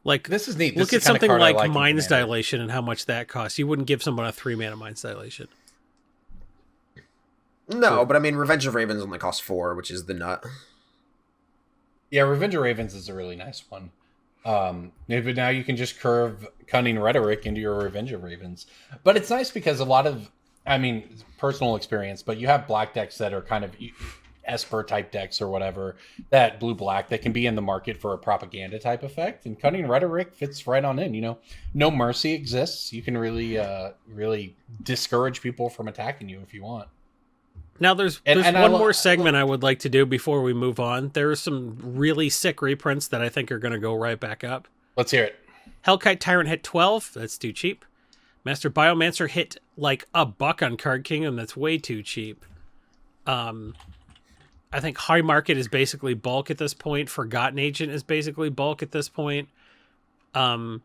Like this is neat. Look at something like Mind's Dilation and how much that costs. You wouldn't give someone a 3 mana Mind's Dilation. No, but I mean Revenge of Ravens only costs 4, which is the nut. Yeah, Revenge of Ravens is a really nice one. Maybe now you can just curve Cunning Rhetoric into your Revenge of Ravens. But it's nice because a lot of, I mean, personal experience, but you have black decks that are kind of Esper type decks or whatever, that blue-black that can be in the market for a propaganda type effect. And Cunning Rhetoric fits right on in, No mercy exists. You can really discourage people from attacking you if you want. Now there's one more segment I would like to do before we move on. There are some really sick reprints that I think are going to go right back up. Let's hear it. Hellkite Tyrant hit 12. That's too cheap. Master Biomancer hit like $1 on Card Kingdom. That's way too cheap. I think High Market is basically bulk at this point. Forgotten Agent is basically bulk at this point. What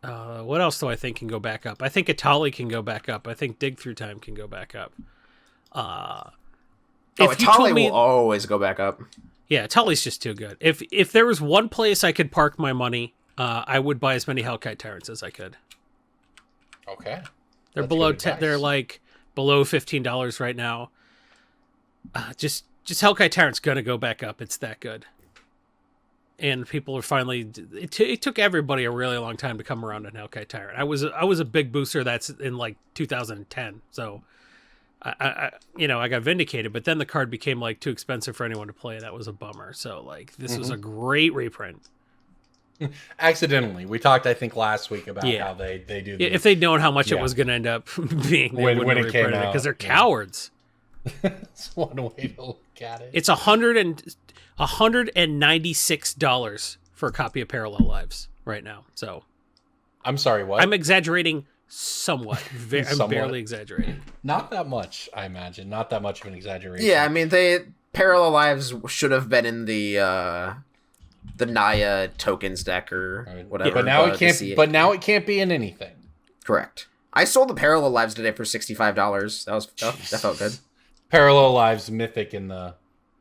else do I think can go back up? I think Atali can go back up. I think Dig Through Time can go back up. Atali will always go back up. Yeah, Atali's just too good. If there was one place I could park my money, I would buy as many Hellkite Tyrants as I could. Okay. They're below they're like below $15 right now. Just Hellkite Tyrant's gonna go back up. It's that good. And people are finally. It took everybody a really long time to come around on Hellkite Tyrant. I was a big booster. That's in like 2010. So, I got vindicated. But then the card became like too expensive for anyone to play. That was a bummer. So like this was a great reprint. Accidentally, we talked I think last week about how they do. Yeah, if they'd known how much it was going to end up being, they wouldn't have reprinted it because they're cowards. That's one way to look at it. It's $196 for a copy of Parallel Lives right now. So, I'm sorry, what? I'm exaggerating somewhat. I'm barely exaggerating. Not that much, I imagine. Not that much of an exaggeration. Yeah, I mean, Parallel Lives should have been in the the Naya tokens deck or whatever. But now the it can't. CA. But now it can't be in anything. Correct. I sold the Parallel Lives today for $65. That felt good. Parallel Lives Mythic in the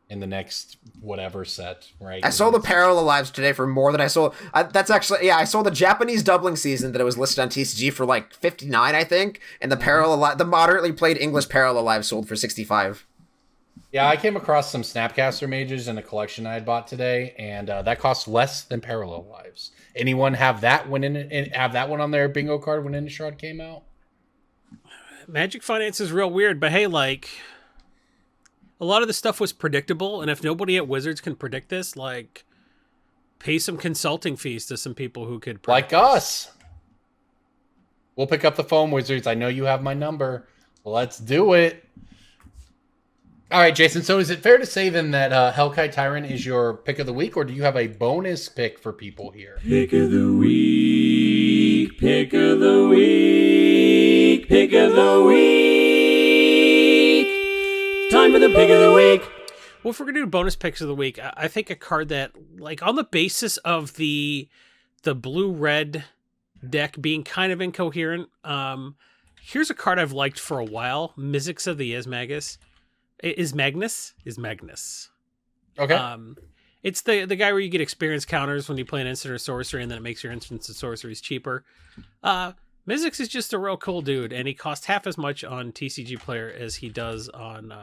next whatever set, right? I sold the Parallel Lives today for more than I sold. That's actually, I sold the Japanese doubling season that it was listed on TCG for like 59, I think, and the moderately played English Parallel Lives sold for 65. Yeah, I came across some Snapcaster Mages in a collection I had bought today, and that cost less than Parallel Lives. Anyone have that one have that one on their bingo card when Innistrad came out? Magic Finance is real weird, but hey, like, a lot of the stuff was predictable, and if nobody at Wizards can predict this, like, pay some consulting fees to some people who could predict like us. We'll pick up the phone, Wizards. I know you have my number. Let's do it. All right, Jason. So is it fair to say then that Hellkite Tyrant is your pick of the week, or do you have a bonus pick for people here? Pick of the week. Pick of the week. Pick of the week. Time for the pick of the week. Well, if we're gonna do bonus picks of the week, I think a card that, like, on the basis of the blue-red deck being kind of incoherent, here's a card I've liked for a while: Mizzix of the Magnus. Is Magnus. Okay. It's the guy where you get experience counters when you play an instant or sorcery, and then it makes your instants and sorceries cheaper. Mizzix is just a real cool dude, and he costs half as much on TCG Player as he does on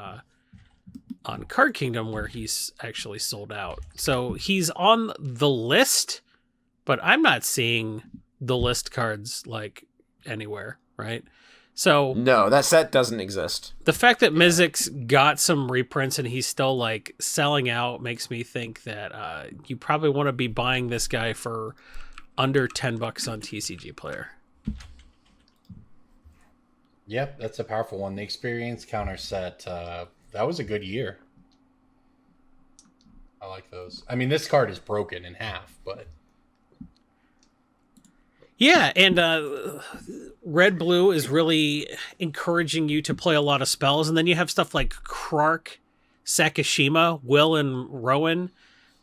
Card Kingdom, where he's actually sold out. So he's on the list, but I'm not seeing the list cards like anywhere, right? So No, that set doesn't exist. the fact that Mizzix got some reprints and he's still like selling out makes me think that you probably want to be buying this guy for under $10 on TCG Player. Yep, that's a powerful one. The experience counter set, that was a good year. I like those. I mean, this card is broken in half, but... Yeah, and red-blue is really encouraging you to play a lot of spells, and then you have stuff like Krark, Sakashima, Will, and Rowan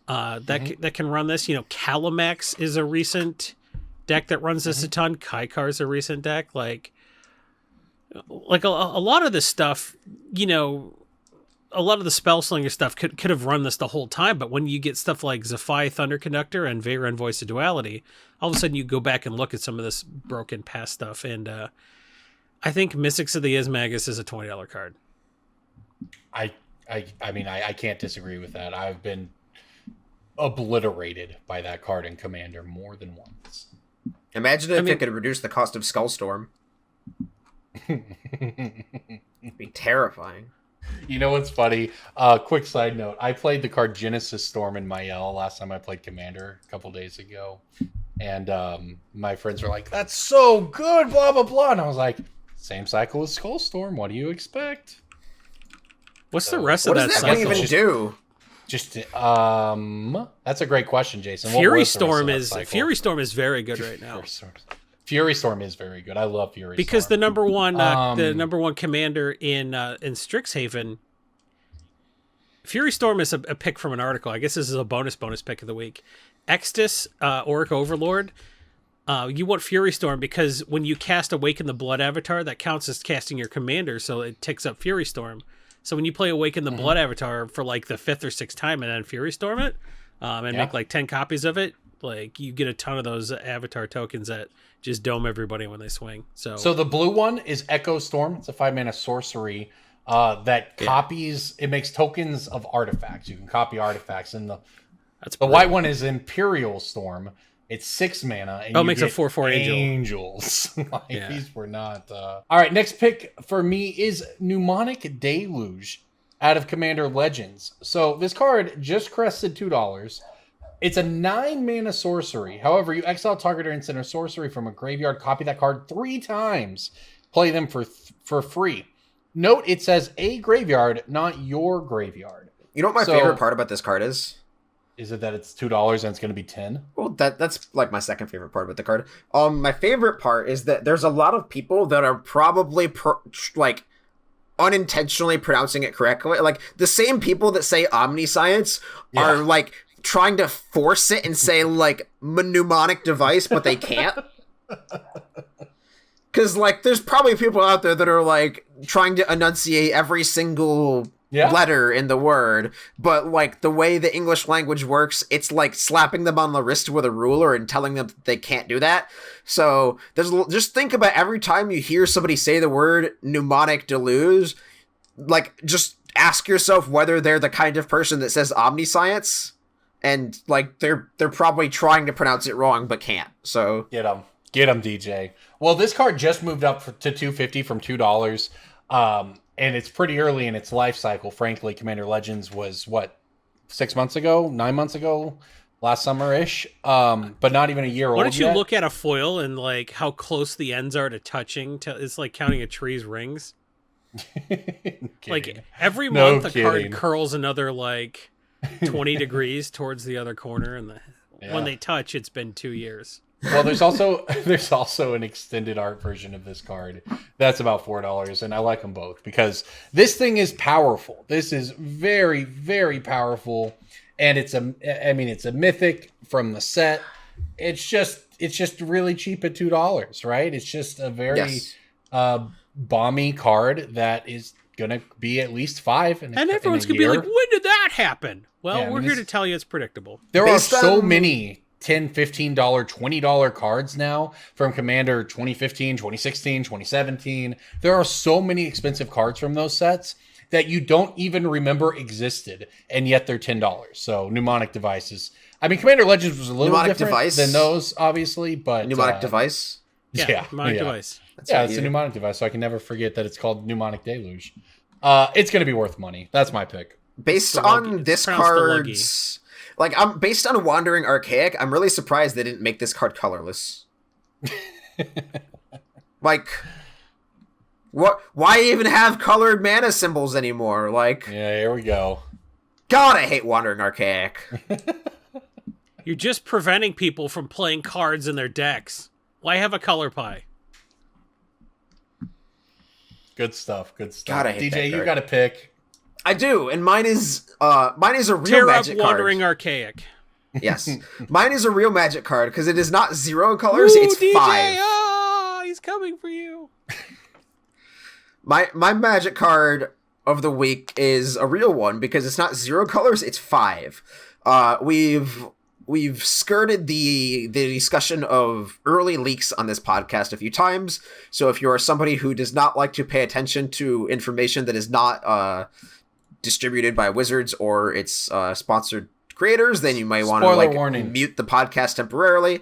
that can run this. You know, Calamax is a recent deck that runs this a ton. Kaikar's a recent deck. Like a lot of this stuff, you know, a lot of the Spellslinger stuff could have run this the whole time, but when you get stuff like Zephi, Thunder Conductor, and Veyron Voice of Duality, all of a sudden you go back and look at some of this broken past stuff, and I think Mystics of the Ismagus is a $20 card. I mean, I can't disagree with that. I've been obliterated by that card in Commander more than once. Imagine if it could reduce the cost of Skullstorm. It'd be terrifying. You know what's funny? Quick side note. I played the card Genesis Storm in my L last time I played Commander a couple days ago. And my friends were like, that's so good, blah, blah, blah. And I was like, same cycle as Skullstorm. What do you expect? What's the rest of What that does that cycle? even do? Just that's a great question, Jason. Fury Storm is very good right now. Fury Storm is very good. I love Fury Because Storm. the number one commander in Strixhaven, Fury Storm is a pick from an article. I guess this is a bonus pick of the week. Extus, Auric Overlord. You want Fury Storm because when you cast Awaken the Blood Avatar, that counts as casting your commander, so it ticks up Fury Storm. So when you play Awaken the Blood Avatar for like the 5th or 6th time and then Fury Storm it, and make like 10 copies of it, like you get a ton of those Avatar tokens that just dome everybody when they swing. So the blue one is Echo Storm. It's a 5-mana sorcery that copies. It makes tokens of artifacts. You can copy artifacts. And the white one is Imperial Storm. It's 6 mana. And it makes a 4/4 angels. These were not. All right, next pick for me is Mnemonic Deluge out of Commander Legends. So this card just crested $2. It's a 9-mana sorcery. However, you exile target or instant or sorcery from a graveyard, copy that card 3 times, play them for free. Note it says a graveyard, not your graveyard. You know what my favorite part about this card is? Is it that it's $2 and it's going to be 10? Well, that's like my second favorite part about the card. My favorite part is that there's a lot of people that are probably unintentionally pronouncing it correctly. Like the same people that say omniscience are like trying to force it and say, like, mnemonic device, but they can't. Because, like, there's probably people out there that are, like, trying to enunciate every single letter in the word, but, like, the way the English language works, it's like slapping them on the wrist with a ruler and telling them that they can't do that. So, just think about every time you hear somebody say the word mnemonic deluge, like, just ask yourself whether they're the kind of person that says omniscience, and, like, they're probably trying to pronounce it wrong, but can't. So Get them, DJ. Well, this card just moved up to $2.50 from $2. And it's pretty early in its life cycle. Frankly, Commander Legends was, 6 months ago, 9 months ago, last summer-ish, but not even a year old Why don't you yet. look at a foil and, like, how close the ends are to touching? It's like counting a tree's rings. Like, every month a card curls another, like, 20 degrees towards the other corner, and when they touch, it's been 2 years. Well, there's also an extended art version of this card that's about $4, and I like them both because this thing is powerful. This is very, very powerful, and it's a mythic from the set. It's just really cheap at $2, right? It's just a very bomby card that is gonna be at least $5, and everyone's gonna be like, "When did that happen?" Well, we're here to tell you it's predictable. There are so many $10, $15, $20 cards now from Commander 2015, 2016, 2017. There are so many expensive cards from those sets that you don't even remember existed, and yet they're $10. So mnemonic devices. I mean, Commander Legends was a little different than those, obviously, but mnemonic device. Mnemonic device. It's a mnemonic device, so I can never forget that it's called Mnemonic Deluge. It's going to be worth money. That's my pick. Based on this card's... Like, based on Wandering Archaic, I'm really surprised they didn't make this card colorless. Like, what? Why even have colored mana symbols anymore? Like, yeah, here we go. God, I hate Wandering Archaic. You're just preventing people from playing cards in their decks. Why have a color pie? Good stuff. God, I hate DJ, you got to pick. I do, and mine is a real Magic card. Wandering Archaic. Yes, mine is a real Magic card because it is not 0 colors; it's DJ, 5. Oh, he's coming for you. My Magic card of the week is a real one because it's not 0 colors; it's 5. We've skirted the discussion of early leaks on this podcast a few times. So if you are somebody who does not like to pay attention to information that is not distributed by Wizards or its sponsored creators, then you might want to mute the podcast temporarily.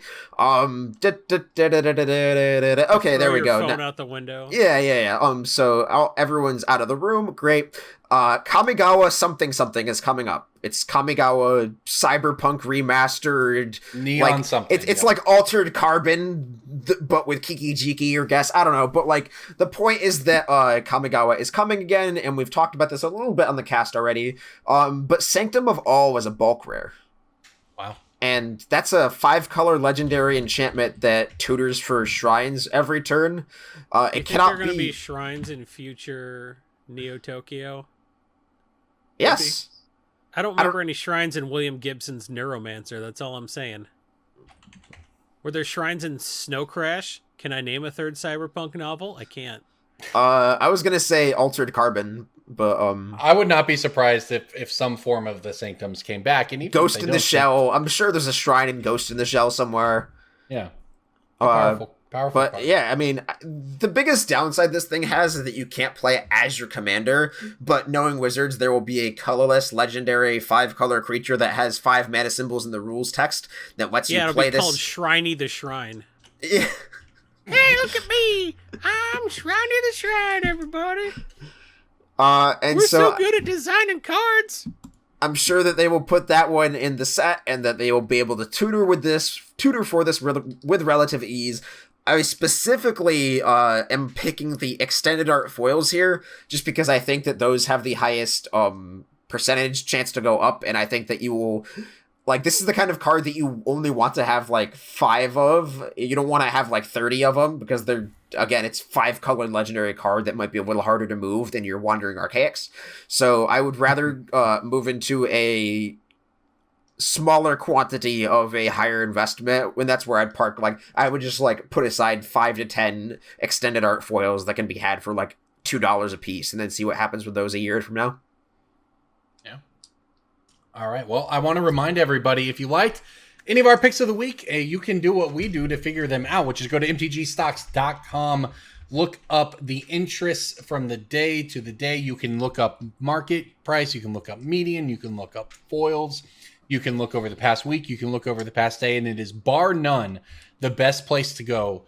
Okay, there we go. Phone out the window. Yeah. So everyone's out of the room. Great. Kamigawa something is coming up. It's Kamigawa Cyberpunk Remastered. Neon something. It's like Altered Carbon, but with Kiki Jiki or guess. I don't know. But like the point is that Kamigawa is coming again, and we've talked about this a little bit on the cast already. But Sanctum of All was a bulk rare. Wow. And that's a 5-color legendary enchantment that tutors for shrines every turn. It cannot going to be shrines in future Neo Tokyo. Yes. I don't remember any shrines in William Gibson's Neuromancer. That's all I'm saying. Were there shrines in Snow Crash? Can I name a third Cyberpunk novel? I can't. I was gonna say Altered Carbon, but I would not be surprised if some form of the Sanctums came back. And even Ghost in the Shell. I'm sure there's a shrine in Ghost in the Shell somewhere. Yeah. Powerful. But card. Yeah, I mean, the biggest downside this thing has is that you can't play it as your commander, but knowing Wizards, there will be a colorless legendary 5-color creature that has 5 mana symbols in the rules text that lets you play this. Yeah, it'll be called Shriney the Shrine. Yeah. Hey, look at me! I'm Shriney the Shrine, everybody! And We're so good at designing cards! I'm sure that they will put that one in the set and that they will be able to tutor for this with relative ease. I specifically am picking the extended art foils here just because I think that those have the highest percentage chance to go up, and I think that you will... Like, this is the kind of card that you only want to have, like, 5 of. You don't want to have, like, 30 of them because they're... Again, it's 5-color legendary card that might be a little harder to move than your Wandering Archaics. So I would rather move into a smaller quantity of a higher investment, when that's where I'd park. Like, I would just like put aside 5 to 10 extended art foils that can be had for like $2 a piece, and then see what happens with those a year from now. Yeah. All right. Well, I want to remind everybody, if you liked any of our picks of the week, you can do what we do to figure them out, which is go to mtgstocks.com, look up the interests from the day to the day. You can look up market price, you can look up median, you can look up foils, you can look over the past week, you can look over the past day, and it is bar none the best place to go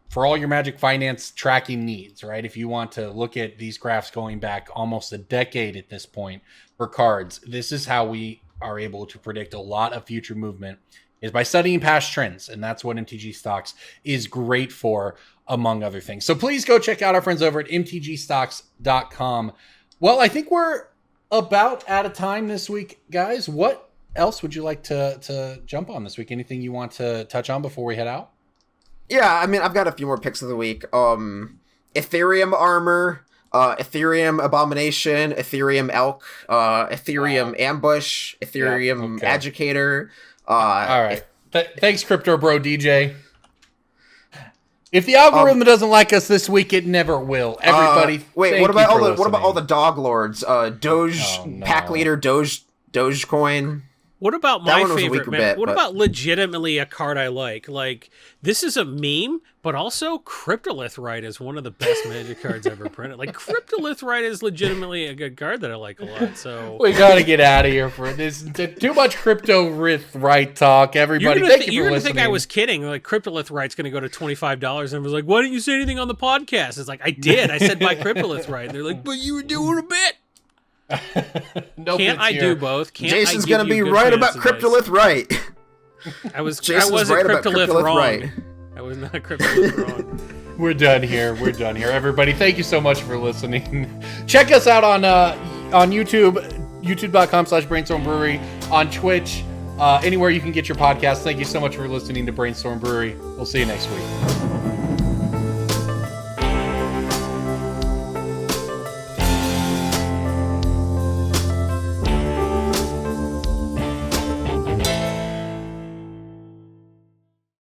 for all your Magic Finance tracking needs, right? If you want to look at these graphs going back almost a decade at this point for cards, this is how we are able to predict a lot of future movement, is by studying past trends. And that's what MTG Stocks is great for, among other things. So please go check out our friends over at mtgstocks.com. Well, I think we're about out of time this week, guys. What else would you like to jump on this week? Anything you want to touch on before we head out? Yeah, I mean, I've got a few more picks of the week. Ethereum Armor, Ethereum Abomination, Ethereum Elk, Ethereum Ambush, Ethereum Agitator. All right. Thanks, Crypto Bro DJ. If the algorithm doesn't like us this week, it never will. Everybody, wait. What about all the dog lords? Pack Leader, Dogecoin. What about my favorite, man? Bit, what about legitimately a card I like? Like, this is a meme, but also Cryptolithrite is one of the best Magic cards ever printed. Like, Cryptolithrite is legitimately a good card that I like a lot. So we gotta get out of here for this. Too much Cryptolithrite talk. Everybody, thank you for listening. You're gonna think I was kidding. Like, Cryptolithrite's gonna go to $25, and I was like, "Why didn't you say anything on the podcast?" It's like, I did. I said buy Cryptolithrite. And they're like, "But you were doing a bit." No, can't I do both? Can't Jason's gonna be right about Cryptolith right. I wasn't Cryptolith wrong. Right. I was not Cryptolith wrong. We're done here. Everybody, thank you so much for listening. Check us out on YouTube, youtube.com/Brainstorm Brewery, on Twitch, anywhere you can get your podcast. Thank you so much for listening to Brainstorm Brewery. We'll see you next week.